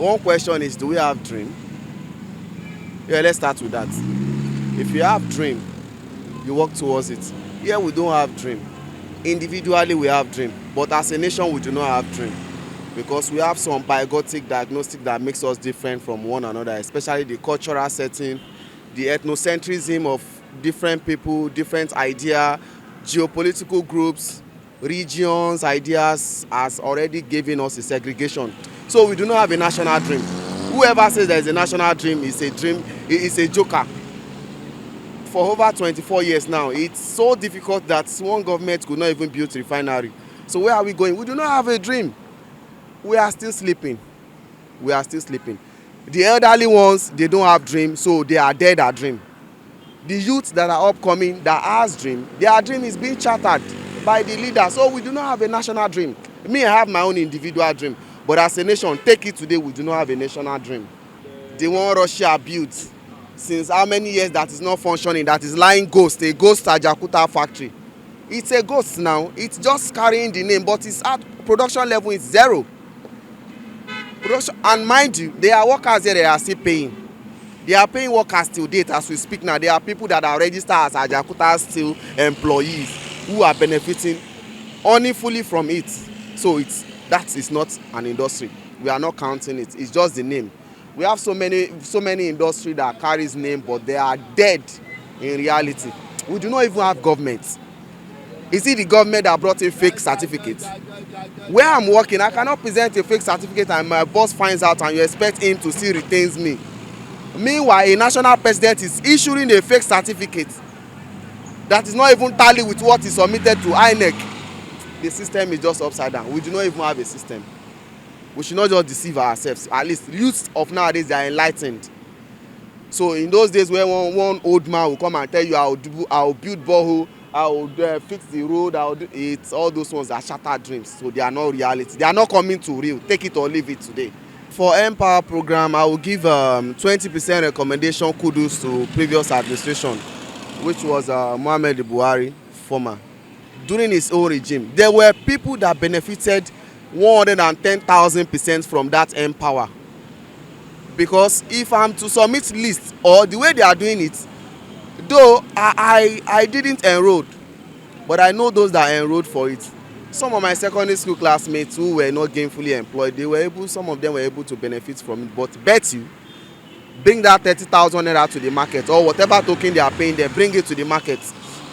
One question is, do we have dream? Yeah, let's start with that. If you have dream, you work towards it. Here we don't have dream. Individually we have dream, but as a nation we do not have dream, because we have some biotic diagnostic that makes us different from one another, especially the cultural setting, the ethnocentrism of different people, different idea, geopolitical groups, regions, ideas has already given us a segregation. So we do not have a national dream. Whoever says there is a national dream is a joker. For over 24 years now, it's so difficult that one government could not even build refinery. So where are we going? We do not have a dream. We are still sleeping. We are still sleeping. The elderly ones, they don't have dream, so they are dead at dream. The youth that are upcoming, that has dream, their dream is being shattered by the leaders. So we do not have a national dream. Me, I have my own individual dream. But as a nation, take it today, we do not have a national dream. The one Russia built since how many years that is not functioning, that is lying ghost, a ghost Ajakuta factory. It's a ghost now. It's just carrying the name, but its production level is zero. And mind you, there are workers there that are still paying. They are paying workers till date as we speak now. There are people that are registered as Ajakuta Steel employees who are benefiting only fully from it. So that is not an industry. We are not counting it. It's just the name. We have so many industry that carries name, but they are dead in reality. We do not even have government. Is it the government that brought in fake certificates? Where I'm working, I cannot present a fake certificate and my boss finds out and you expect him to still retains me. Meanwhile, a national president is issuing a fake certificate that is not even tally with what is submitted to INEC. The system is just upside down. We do not even have a system. We should not just deceive ourselves. At least youths of nowadays, they are enlightened. So in those days where one old man will come and tell you, I'll build borehole, I'll fix the road, it's all those ones are shattered dreams. So they are not reality. They are not coming to real. Take it or leave it today. For Empower program, I will give 20% recommendation kudos to previous administration, which was Muhammadu Buhari, former. During his own regime, there were people that benefited 110,000% from that Empower. Because if I'm to submit list or the way they are doing it, though I didn't enroll, but I know those that enrolled for it. Some of my secondary school classmates who were not gainfully employed, some of them were able to benefit from it. But bet you, bring that 30,000 naira to the market or whatever token they are paying there, bring it to the market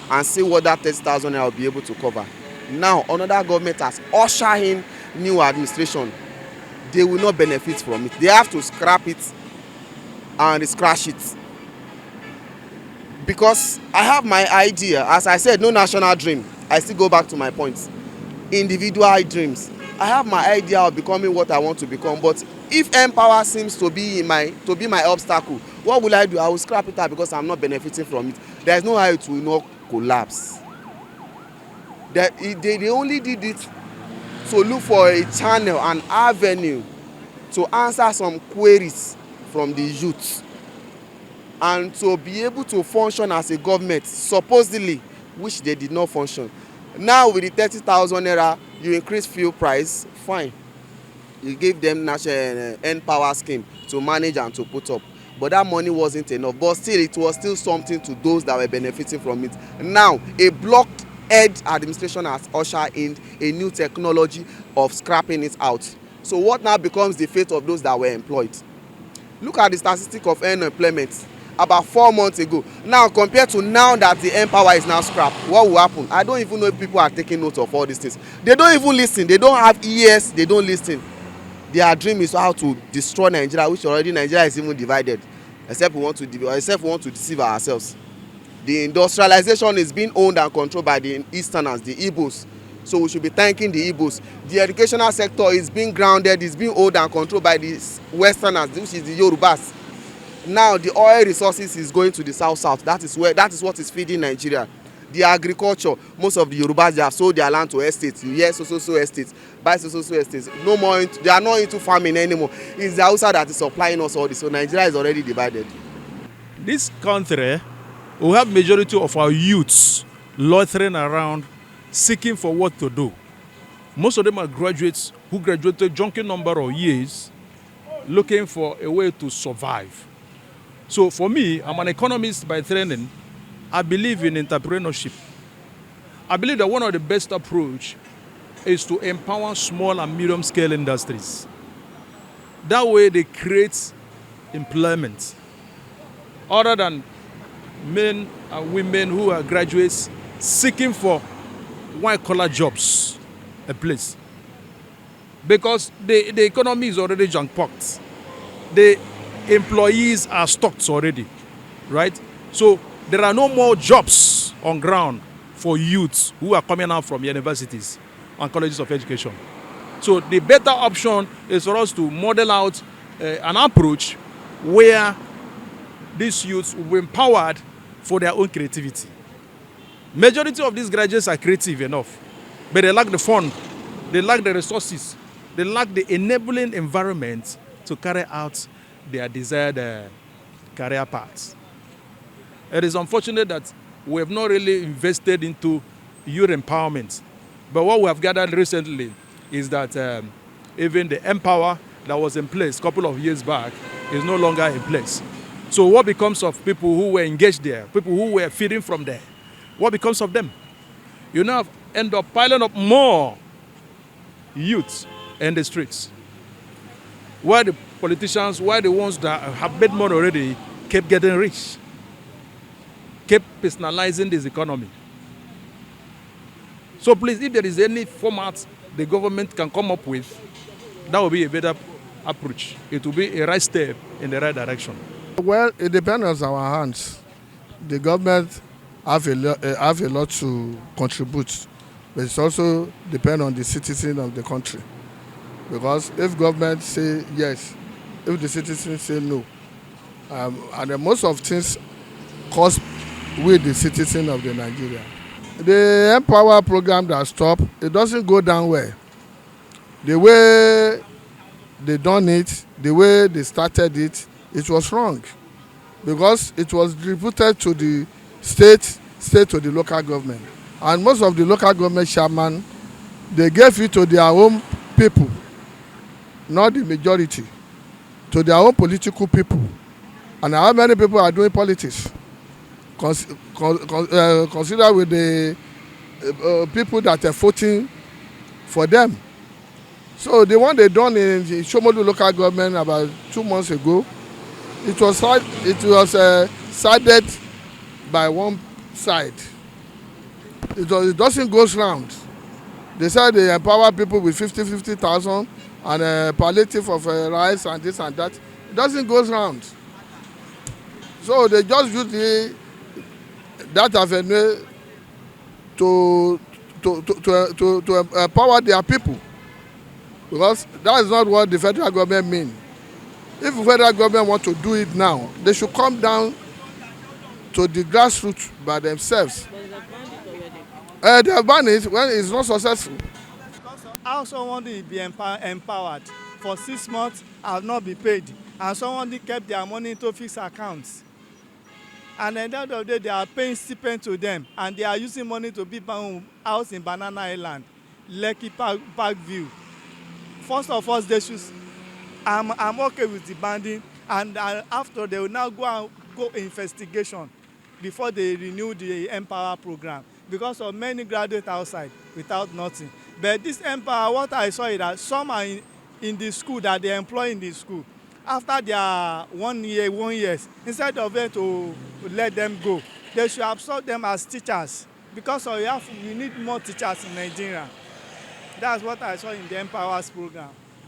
and see what that 30,000 naira will be able to cover. Now, another government has ushered in new administration. They will not benefit from it. They have to scrap it and scratch it. Because I have my idea. As I said, no national dream. I still go back to my points. Individual dreams. I have my idea of becoming what I want to become. But if Empower seems to be my obstacle, what will I do? I will scrap it out because I'm not benefiting from it. There is no how it will not collapse. They only did it to look for a channel, an avenue to answer some queries from the youth and to be able to function as a government, supposedly, which they did not function. Now with the 30,000 naira, you increase fuel price, fine. You give them national Empower scheme to manage and to put up. But that money wasn't enough. But still, it was still something to those that were benefiting from it. Now, a blockhead administration has ushered in a new technology of scrapping it out. So what now becomes the fate of those that were employed? Look at the statistic of unemployment about 4 months ago. Now, compared to now that the Empower is now scrapped, what will happen? I don't even know if people are taking note of all these things. They don't even listen. They don't have ears. They don't listen. Their dream is how to destroy Nigeria, which already Nigeria is even divided, except we want to deceive ourselves. The industrialization is being owned and controlled by the Easterners, the Igbos. So we should be thanking the Igbos. The educational sector is being grounded, is being owned and controlled by the Westerners, which is the Yorubas. Now the oil resources is going to the south. That is what is feeding Nigeria. The agriculture, most of the Yorubas, they have sold their land to estates. You hear so estates, buy so estates. No more, they are not into farming anymore. It's the Hausa that is supplying us all this. So Nigeria is already divided. This country will have majority of our youths loitering around, seeking for what to do. Most of them are graduates who graduated junking number of years looking for a way to survive. So for me, I'm an economist by training. I believe in entrepreneurship. I believe that one of the best approach is to empower small and medium scale industries. That way they create employment. Other than men and women who are graduates seeking for white-collar jobs, a place. Because the economy is already jam-packed. The employees are stocked already, right? So there are no more jobs on ground for youths who are coming out from universities and colleges of education. So the better option is for us to model out an approach where these youths will be empowered for their own creativity. Majority of these graduates are creative enough, but they lack the fund, they lack the resources, they lack the enabling environment to carry out their desired career paths. It is unfortunate that we have not really invested into youth empowerment. But what we have gathered recently is that even the Empower that was in place a couple of years back is no longer in place. So what becomes of people who were engaged there, people who were feeding from there? What becomes of them? You now end up piling up more youths in the streets. Where the politicians, where the ones that have made money already, kept getting rich, kept personalizing this economy. So please, if there is any format the government can come up with, that will be a better approach. It will be a right step in the right direction. Well, it depends on our hands. The government have a lot to contribute, but it also depends on the citizen of the country. Because if government say yes, if the citizens say no, and then most of things cost with the citizen of the Nigeria. The Empower program that stopped, it doesn't go down well. The way they done it, the way they started it, it was wrong. Because it was distributed to the state to the local government. And most of the local government chairman, they gave it to their own people, not the majority, to their own political people. And how many people are doing politics? Consider with the people that are voting for them. So the one they done in the Shomolu local government about 2 months ago, it was sided by one side. It doesn't go round. They said they empower people with 50,000 and palliative of rice and this and that. It doesn't go round. So they just use that avenue to empower their people, because that is not what the federal government means. If the federal government want to do it now, they should come down to the grassroots by themselves. They have done it when it's not successful. How someone will be empowered for 6 months and not be paid, and someone kept their money into fixed accounts. And at the end of the day, they are paying stipend to them, and they are using money to build a house in Banana Island, Lekki Park View. First of all, they should. I'm okay with the banding, and after they will now go investigation before they renew the Empower program, because of many graduates outside without nothing. But this Empower, what I saw is that some are in the school that they employ in the school. After their 1 year, instead of them to let them go, they should absorb them as teachers, because we need more teachers in Nigeria. That's what I saw in the Empower's program.